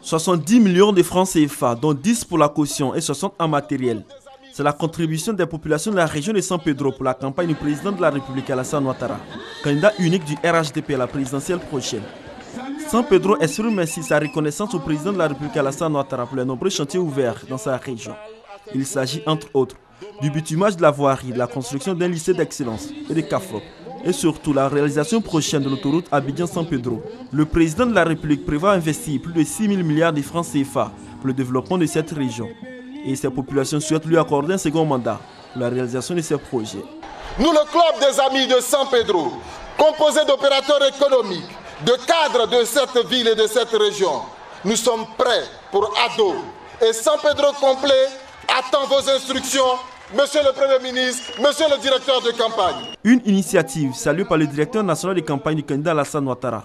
70 millions de francs CFA, dont 10 pour la caution et 60 en matériel. C'est la contribution des populations de la région de San Pedro pour la campagne du président de la République Alassane Ouattara, candidat unique du RHDP à la présidentielle prochaine. San Pedro exprime ainsi sa reconnaissance au président de la République Alassane Ouattara pour les nombreux chantiers ouverts dans sa région. Il s'agit entre autres du bitumage de la voirie, de la construction d'un lycée d'excellence et des CAFOP, et surtout la réalisation prochaine de l'autoroute Abidjan-San Pedro. Le président de la République prévoit investir plus de 6 000 milliards de francs CFA pour le développement de cette région. Et ses populations souhaitent lui accorder un second mandat pour la réalisation de ses projets. Nous, le club des amis de San Pedro, composé d'opérateurs économiques, de cadres de cette ville et de cette région, nous sommes prêts pour Ado. Et San Pedro complet attend vos instructions, monsieur le Premier ministre, monsieur le directeur de campagne. Une initiative saluée par le directeur national de campagne du candidat Alassane Ouattara.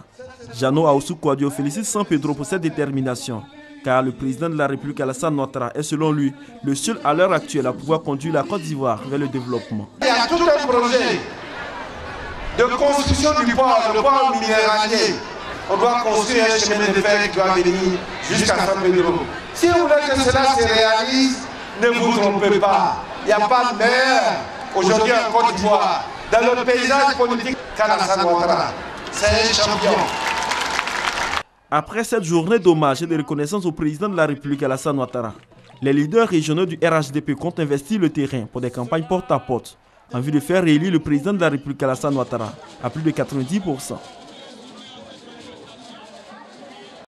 Jano Aoussou Kouadio félicite San Pedro pour cette détermination, car le président de la République Alassane Ouattara est selon lui le seul à l'heure actuelle à pouvoir conduire la Côte d'Ivoire vers le développement. Il y a tout un projet de construction du port, le port minéralier. On doit construire un chemin de fer qui doit venir jusqu'à San Pedro. Si vous voulez que cela se réalise, ne vous trompez pas. Il n'y a pas de maire aujourd'hui en Côte d'Ivoire, dans le paysage politique qu'Alassane Ouattara. C'est un champion. Après cette journée d'hommage et de reconnaissance au président de la République Alassane Ouattara, les leaders régionaux du RHDP comptent investir le terrain pour des campagnes porte à porte en vue de faire réélire le président de la République Alassane Ouattara à plus de 90%.